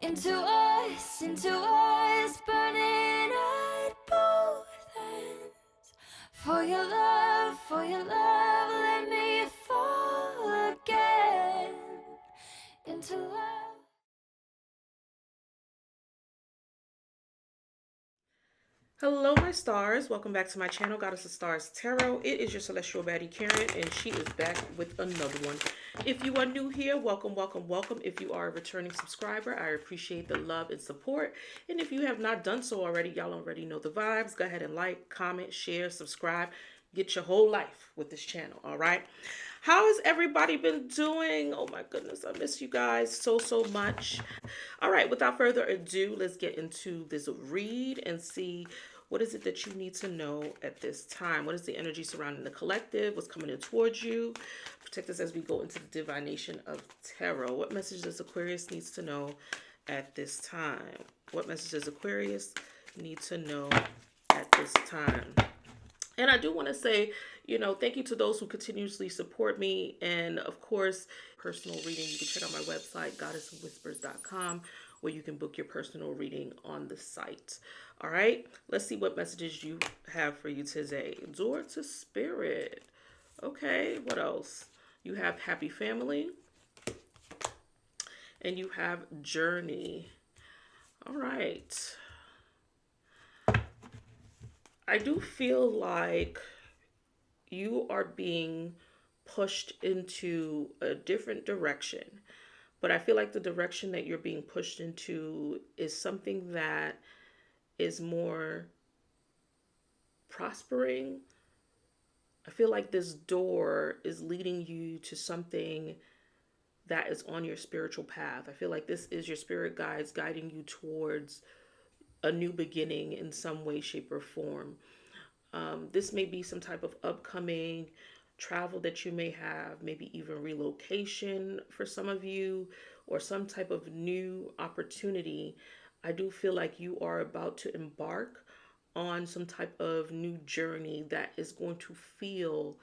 into us, burning at both ends. For your love, let me fall again into love. Hello my stars, welcome back to my channel, Goddess of Stars Tarot. It is your celestial baddie Karen, and she is back with another one. If you are new here, welcome, welcome, welcome. If you are a returning subscriber, I appreciate the love and support. And if you have not done so already, y'all already know the vibes. Go ahead and like, comment, share, subscribe. Get your whole life with this channel, all right? How has everybody been doing? Oh my goodness, I miss you guys so much. All right, without further ado, let's get into this read and see what is it that you need to know at this time. What is the energy surrounding the collective? What's coming in towards you? Protect us as we go into the divination of tarot. What message does Aquarius needs to know at this time? What message does Aquarius need to know at this time? And I do want to say, you know, thank you to those who continuously support me. And of course, personal reading, you can check out my website, goddessofwhispers.com, where you can book your personal reading on the site. All right, let's see what messages you have for you today. Door to Spirit. Okay, what else? You have Happy Family. And you have Journey. All right. I do feel like you are being pushed into a different direction, but I feel like the direction that you're being pushed into is something that is more prospering. I feel like this door is leading you to something that is on your spiritual path. I feel like this is your spirit guides guiding you towards a new beginning in some way, shape, or form. This may be some type of upcoming travel that you may have, maybe even relocation for some of you, or some type of new opportunity. I do feel like you are about to embark on some type of new journey that is going to feel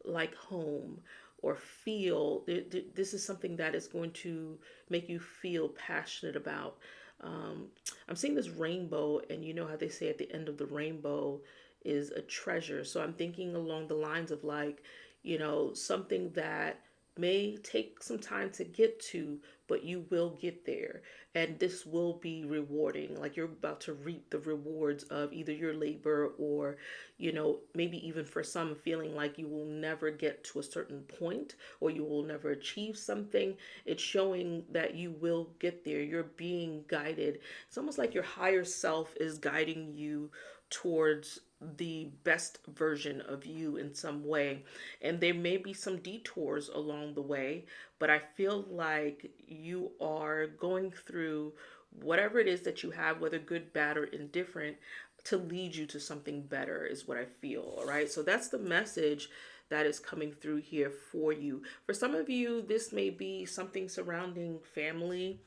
like home, or feel this is something that is going to make you feel passionate about. I'm seeing this rainbow, and you know how they say at the end of the rainbow is a treasure. So I'm thinking along the lines of, like, you know, something that may take some time to get to, but you will get there. And this will be rewarding. Like, you're about to reap the rewards of either your labor, or, you know, maybe even for some feeling like you will never get to a certain point, or you will never achieve something. It's showing that you will get there. You're being guided. It's almost like your higher self is guiding you towards the best version of you in some way. And there may be some detours along the way, but I feel like you are going through whatever it is that you have, whether good, bad, or indifferent, to lead you to something better, is what I feel. All right, so that's the message that is coming through here for you. For some of you, this may be something surrounding family,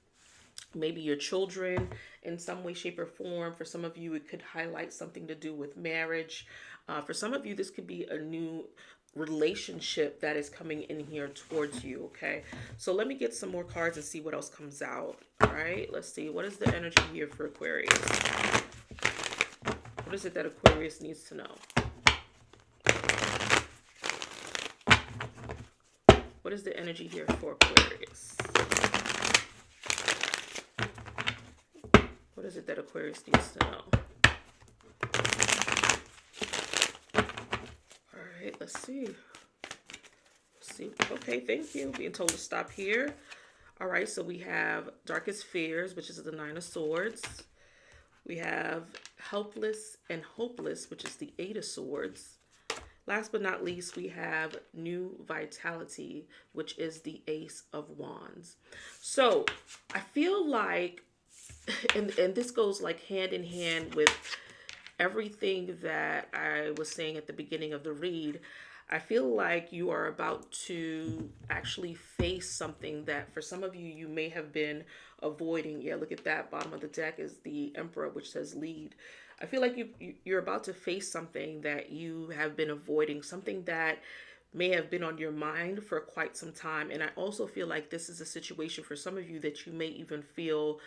maybe your children in some way, shape, or form. For some of you, it could highlight something to do with marriage. For some of you, this could be a new relationship that is coming in here towards you. Okay, so let me get some more cards and see what else comes out. All right, let's see, what is the energy here for Aquarius? What is it that Aquarius needs to know? What is the energy here for Aquarius? What is it that Aquarius needs to know? All right, let's see. Okay, thank you. Being told to stop here. All right, so we have Darkest Fears, which is the Nine of Swords. We have Helpless and Hopeless, which is the Eight of Swords. Last but not least, we have New Vitality, which is the Ace of Wands. So I feel like, and this goes like hand in hand with everything that I was saying at the beginning of the read. I feel like you are about to actually face something that for some of you, you may have been avoiding. Yeah, look at that. Bottom of the deck is the Emperor, which says lead. I feel like you're about to face something that you have been avoiding, something that may have been on your mind for quite some time. And I also feel like this is a situation for some of you that you may even feel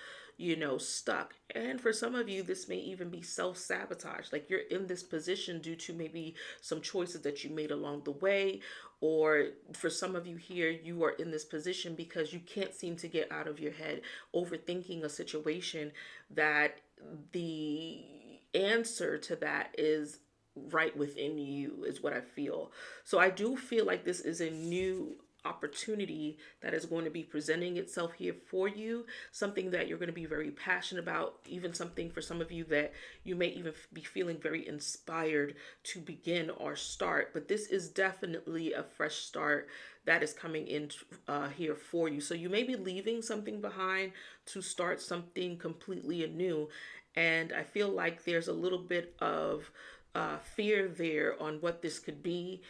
stuck. And for some of you, this may even be self-sabotage. Like you're in this position due to maybe some choices that you made along the way. Or for some of you here, you are in this position because you can't seem to get out of your head, overthinking a situation that the answer to that is right within you, is what I feel. So I do feel like this is a new opportunity that is going to be presenting itself here for you, something that you're going to be very passionate about, even something for some of you that you may even be feeling very inspired to begin or start. But this is definitely a fresh start that is coming in here for you. So you may be leaving something behind to start something completely anew. And I feel like there's a little bit of fear there on what this could be,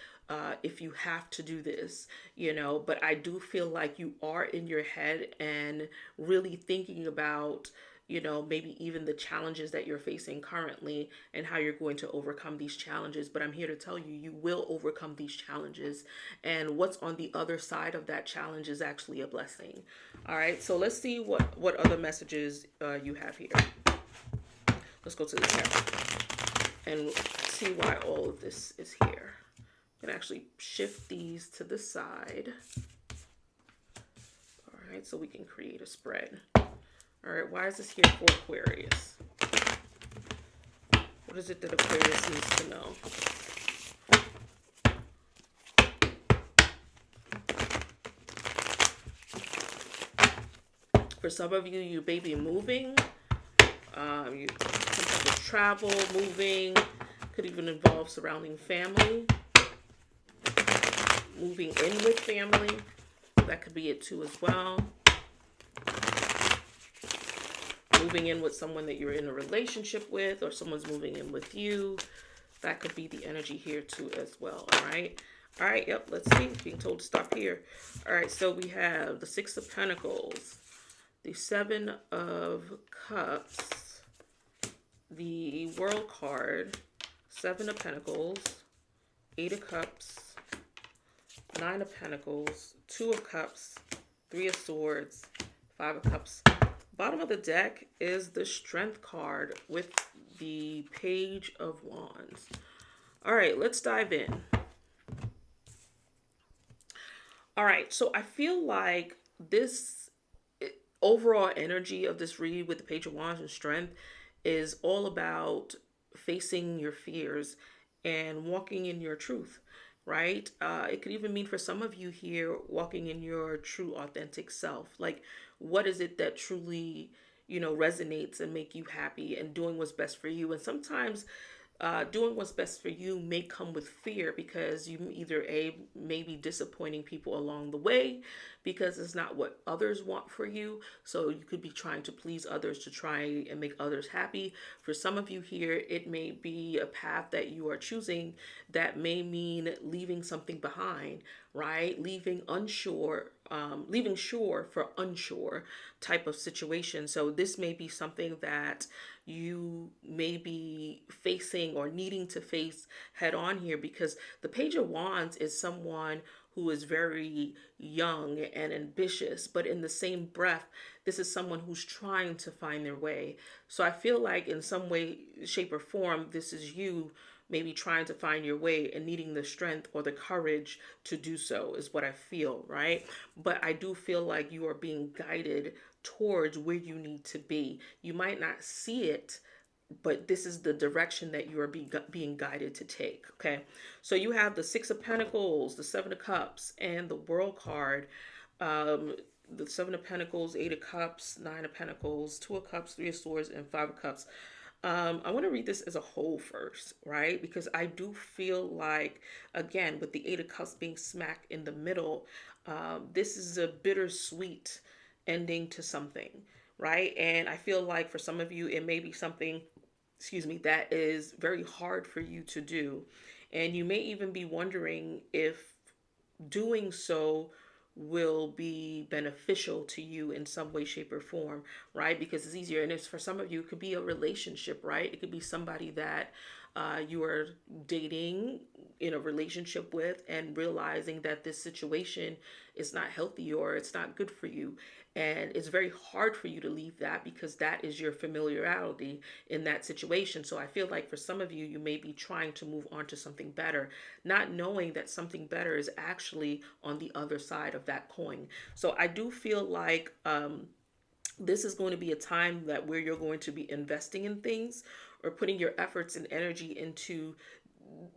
if you have to do this, but I do feel like you are in your head and really thinking about, maybe even the challenges that you're facing currently and how you're going to overcome these challenges. But I'm here to tell you, you will overcome these challenges. And what's on the other side of that challenge is actually a blessing. All right, so let's see what other messages you have here. Let's go to the tarot and see why all of this is here. I'm going to actually shift these to the side. All right, so we can create a spread. All right, why is this here for Aquarius? What is it that Aquarius needs to know? For some of you, you may be moving. You sometimes travel, moving. Could even involve surrounding family. Moving in with family. That could be it too as well. Moving in with someone that you're in a relationship with, or someone's moving in with you. That could be the energy here too as well. All right. All right. Yep. Let's see. Being told to stop here. All right. So we have the Six of Pentacles, the Seven of Cups, the World card, Seven of Pentacles, Eight of Cups, Nine of Pentacles, Two of Cups, Three of Swords, Five of Cups. Bottom of the deck is the Strength card with the Page of Wands. All right, let's dive in. All right, so I feel like this overall energy of this read with the Page of Wands and Strength is all about facing your fears and walking in your truth, right? It could even mean for some of you here, walking in your true authentic self. Like, what is it that truly, resonates and make you happy, and doing what's best for you. And sometimes doing what's best for you may come with fear, because you either may be disappointing people along the way because it's not what others want for you. So you could be trying to please others to try and make others happy. For some of you here, it may be a path that you are choosing that may mean leaving something behind, right? Leaving sure for unsure type of situation. So this may be something that you may be facing or needing to face head on here, because the Page of Wands is someone who is very young and ambitious, but in the same breath, this is someone who's trying to find their way. So I feel like in some way, shape, or form, this is you maybe trying to find your way and needing the strength or the courage to do so, is what I feel, right? But I do feel like you are being guided towards where you need to be. You might not see it, but this is the direction that you are being guided to take, okay? So you have the Six of Pentacles, the Seven of Cups, and the World card. The Seven of Pentacles, Eight of Cups, Nine of Pentacles, Two of Cups, Three of Swords, and Five of Cups. I want to read this as a whole first, right? Because I do feel like, again, with the Eight of Cups being smack in the middle, this is a bittersweet ending to something, right? And I feel like for some of you, it may be something, that is very hard for you to do. And you may even be wondering if doing so will be beneficial to you in some way, shape, or form, right? Because it's easier. And it's for some of you, it could be a relationship, right? It could be somebody that you are dating, in a relationship with, and realizing that this situation is not healthy or it's not good for you. And it's very hard for you to leave that because that is your familiarity in that situation. So I feel like for some of you, you may be trying to move on to something better, not knowing that something better is actually on the other side of that coin. So I do feel like this is going to be a time that where you're going to be investing in things or putting your efforts and energy into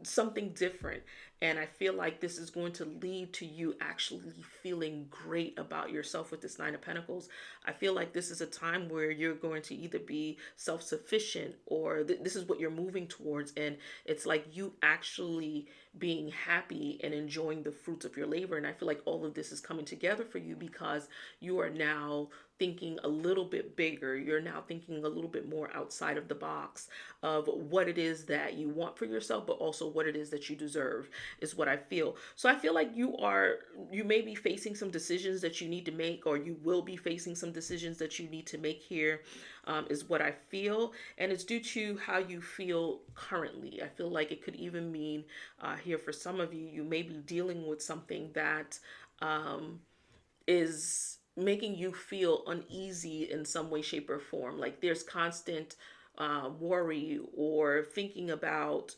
something different. And I feel like this is going to lead to you actually feeling great about yourself with this Nine of Pentacles. I feel like this is a time where you're going to either be self-sufficient or this is what you're moving towards. And it's like you actually being happy and enjoying the fruits of your labor. And I feel like all of this is coming together for you because you are now thinking a little bit bigger. You're now thinking a little bit more outside of the box of what it is that you want for yourself, but also what it is that you deserve, is what I feel. So I feel like you may be facing some decisions that you need to make, or you will be facing some decisions that you need to make here, is what I feel. And it's due to how you feel currently. I feel like it could even mean here for some of you, you may be dealing with something that is making you feel uneasy in some way, shape, or form. Like there's constant worry or thinking about,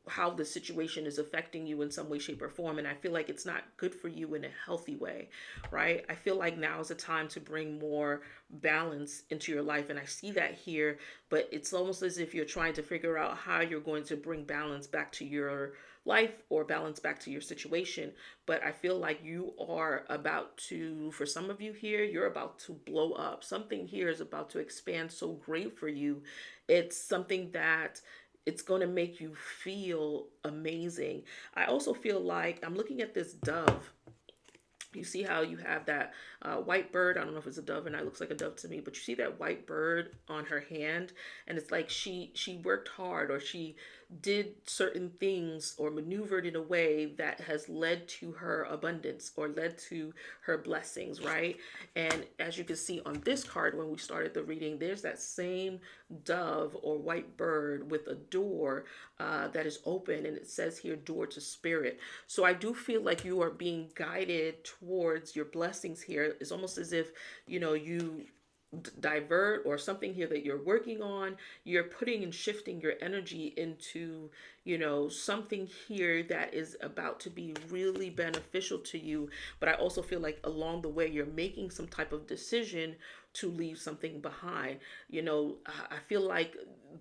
how the situation is affecting you in some way, shape, or form. And I feel like it's not good for you in a healthy way, right? I feel like now is a time to bring more balance into your life. And I see that here, but it's almost as if you're trying to figure out how you're going to bring balance back to your life or balance back to your situation. But I feel like you are about to, for some of you here, you're about to blow up. Something here is about to expand so great for you. It's something that it's going to make you feel amazing. I also feel like I'm looking at this dove. You see how you have that white bird. I don't know if it's a dove or not. It looks like a dove to me. But you see that white bird on her hand. And it's like she worked hard, or she did certain things or maneuvered in a way that has led to her abundance or led to her blessings, right? And as you can see on this card, when we started the reading, there's that same dove or white bird with a door that is open. And it says here, door to spirit. So I do feel like you are being guided towards your blessings here. It's almost as if, you divert or something here that you're working on, you're putting and shifting your energy into, something here that is about to be really beneficial to you. But I also feel like along the way, you're making some type of decision to leave something behind. I feel like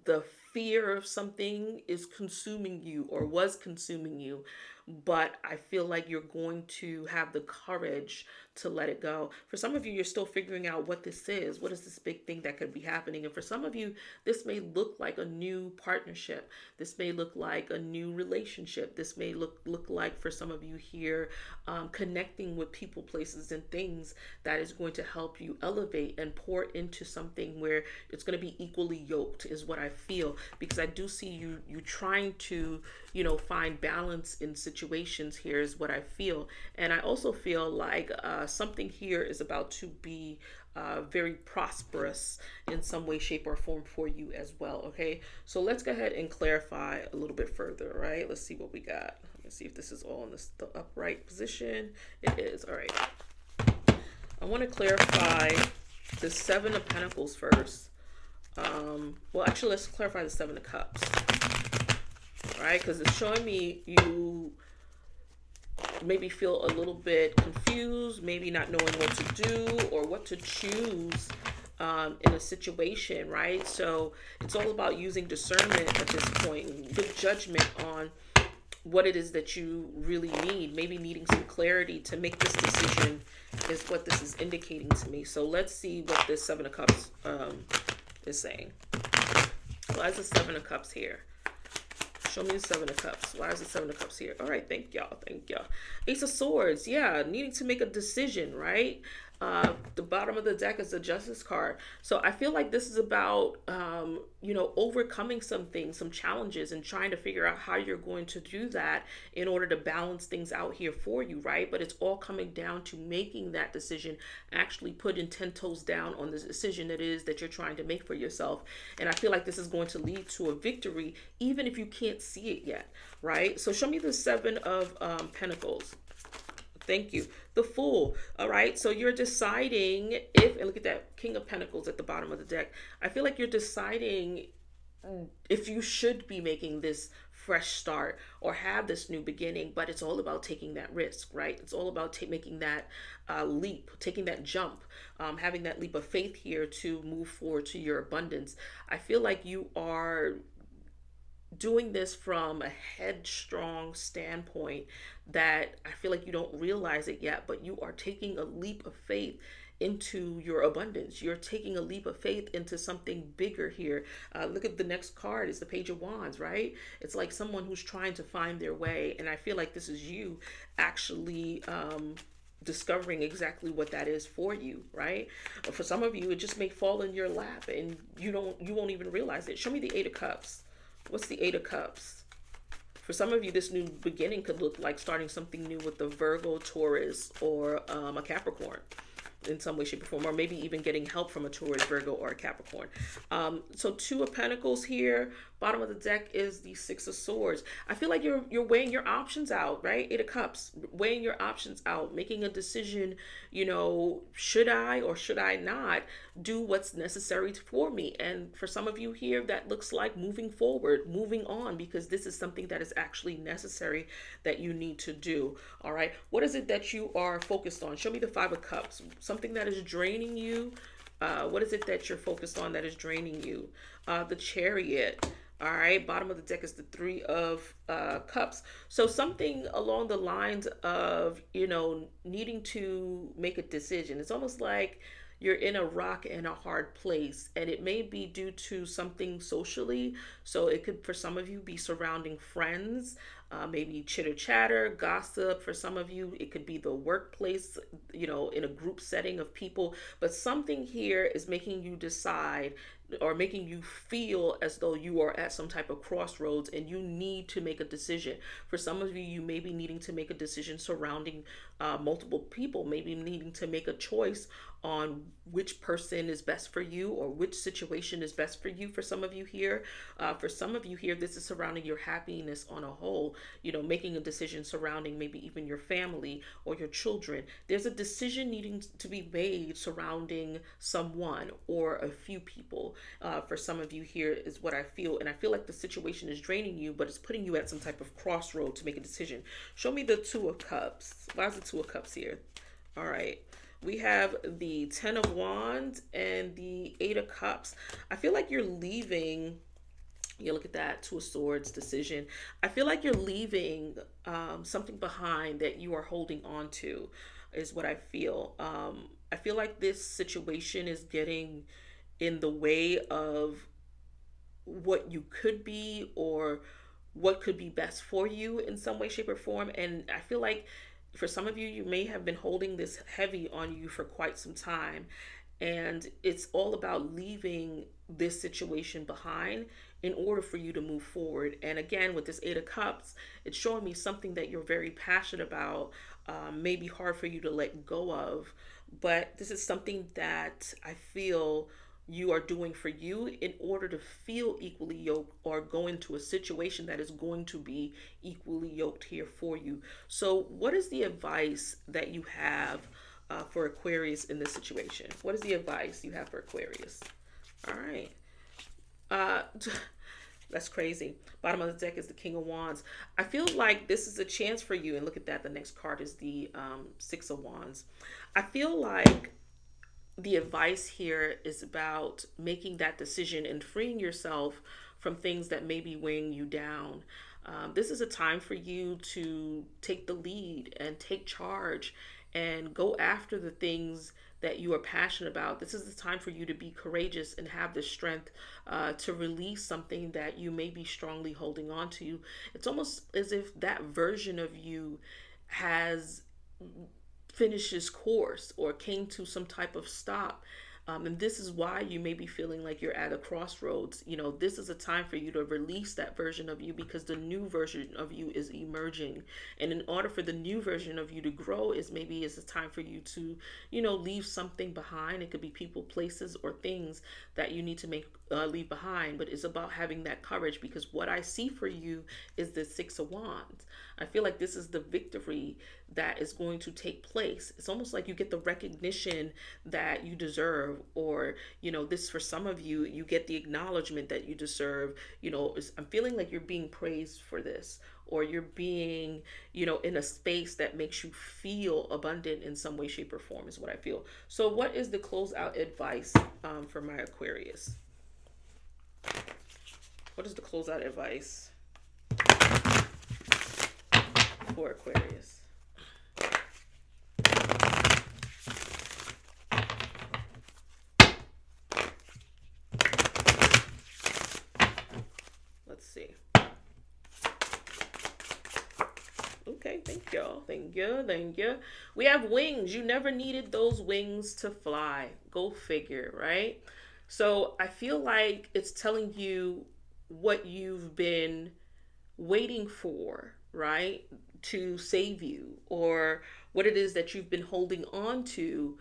the fear of something is consuming you or was consuming you, but I feel like you're going to have the courage to let it go. For some of you, you're still figuring out what this is. What is this big thing that could be happening? And for some of you, this may look like a new partnership. This may look like a new relationship. This may look like, for some of you here, connecting with people, places, and things that is going to help you elevate and pour into something where it's going to be equally yoked, is what I feel. Because I do see you trying to, find balance in situations here, is what I feel. And I also feel like something here is about to be very prosperous in some way, shape, or form for you as well. Okay, so let's go ahead and clarify a little bit further, right? Let's see what we got. Let's see if this is all in the upright position. It is. All right. I want to clarify the Seven of Pentacles first. Well, actually, let's clarify the Seven of Cups. All right, because it's showing me you maybe feel a little bit confused, maybe not knowing what to do or what to choose in a situation, right? So it's all about using discernment at this point, good judgment on what it is that you really need. Maybe needing some clarity to make this decision is what this is indicating to me. So let's see what this Seven of Cups is saying. Why is the Seven of Cups here? Show me the Seven of Cups. Why is the Seven of Cups here? All right, thank y'all. Thank y'all. Ace of Swords. Yeah, needing to make a decision, right? The bottom of the deck is the Justice card. So I feel like this is about, overcoming some things, some challenges, and trying to figure out how you're going to do that in order to balance things out here for you, right? But it's all coming down to making that decision, actually putting 10 toes down on the decision that is that you're trying to make for yourself. And I feel like this is going to lead to a victory, even if you can't see it yet, right? So show me the Seven of Pentacles. Thank you. The Fool. All right. So you're deciding if, and look at that King of Pentacles at the bottom of the deck. I feel like you're deciding if you should be making this fresh start or have this new beginning, but it's all about taking that risk, right? It's all about making that leap, taking that jump, having that leap of faith here to move forward to your abundance. I feel like you are doing this from a headstrong standpoint that I feel like you don't realize it yet, but you are taking a leap of faith into your abundance. You're taking a leap of faith into something bigger here. Look at the next card. It's the Page of Wands, right? It's like someone who's trying to find their way. And I feel like this is you actually discovering exactly what that is for you, right? For some of you, it just may fall in your lap and you won't even realize it. Show me the Eight of Cups. What's the Eight of Cups? For some of you, this new beginning could look like starting something new with a Virgo, Taurus, or a Capricorn in some way, shape, or form, or maybe even getting help from a Taurus, Virgo, or a Capricorn. So Two of Pentacles here. Bottom of the deck is the Six of Swords. I feel like you're weighing your options out, right? Eight of Cups, weighing your options out, making a decision, should I or should I not do what's necessary for me? And for some of you here, that looks like moving forward, moving on, because this is something that is actually necessary that you need to do. All right. What is it that you are focused on? Show me the Five of Cups. Something that is draining you. What is it that you're focused on that is draining you? The Chariot. All right, bottom of the deck is the Three of Cups. So something along the lines of, needing to make a decision. It's almost like you're in a rock and a hard place, and it may be due to something socially. So it could, for some of you, be surrounding friends, maybe chitter chatter, gossip. For some of you, it could be the workplace, in a group setting of people. But something here is making you decide or making you feel as though you are at some type of crossroads and you need to make a decision. For some of you, you may be needing to make a decision surrounding multiple people, maybe needing to make a choice on which person is best for you or which situation is best for you. For some of you here, this is surrounding your happiness on a whole, making a decision surrounding maybe even your family or your children. There's a decision needing to be made surrounding someone or a few people. For some of you here is what I feel. And I feel like the situation is draining you, but it's putting you at some type of crossroad to make a decision. Show me the Two of Cups. Why is the Two of Cups here? All right. We have the Ten of Wands and the Eight of Cups. I feel like you're leaving. You look at that Two of Swords decision. I feel like you're leaving something behind that you are holding on to, is what I feel. I feel like this situation is getting in the way of what you could be or what could be best for you in some way, shape, or form. And I feel like for some of you, you may have been holding this heavy on you for quite some time. And it's all about leaving this situation behind in order for you to move forward. And again, with this Eight of Cups, it's showing me something that you're very passionate about, may be hard for you to let go of. But this is something that I feel you are doing for you in order to feel equally yoked or go into a situation that is going to be equally yoked here for you. So what is the advice that you have for Aquarius in this situation? What is the advice you have for Aquarius? All right. That's crazy. Bottom of the deck is the King of Wands. I feel like this is a chance for you. And look at that. The next card is the Six of Wands. I feel like the advice here is about making that decision and freeing yourself from things that may be weighing you down. This is a time for you to take the lead and take charge and go after the things that you are passionate about. This is the time for you to be courageous and have the strength to release something that you may be strongly holding on to. It's almost as if that version of you has finished its course or came to some type of stop. And this is why you may be feeling like you're at a crossroads. You know, this is a time for you to release that version of you, because the new version of you is emerging. And in order for the new version of you to grow, is maybe it's a time for you to, you know, leave something behind. It could be people, places, or things that you need to leave behind. But it's about having that courage, because what I see for you is the Six of Wands. I feel like this is the victory that is going to take place. It's almost like you get the recognition that you deserve, or, you know, this, for some of you, you get the acknowledgement that you deserve. You know, I'm feeling like you're being praised for this, or you're being, you know, in a space that makes you feel abundant in some way, shape, or form, is what I feel. So what is the closeout advice for my Aquarius? What is the closeout advice for Aquarius? Let's see. Okay, thank y'all. Thank you. Thank you. We have wings. You never needed those wings to fly. Go figure, right? So I feel like it's telling you what you've been waiting for, right? To save you, or what it is that you've been holding on to.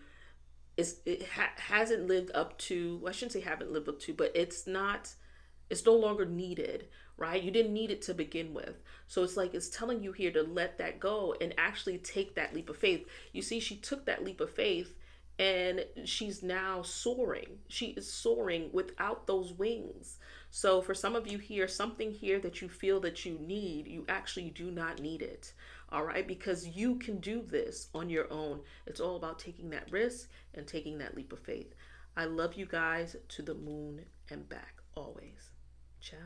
Hasn't lived up to, I shouldn't say haven't lived up to, but it's no longer needed, right? You didn't need it to begin with. So it's like, it's telling you here to let that go and actually take that leap of faith. You see, she took that leap of faith, and she's now soaring. She is soaring without those wings. So for some of you here, something here that you feel that you need, you actually do not need it. All right, because you can do this on your own. It's all about taking that risk and taking that leap of faith. I love you guys to the moon and back always. Ciao.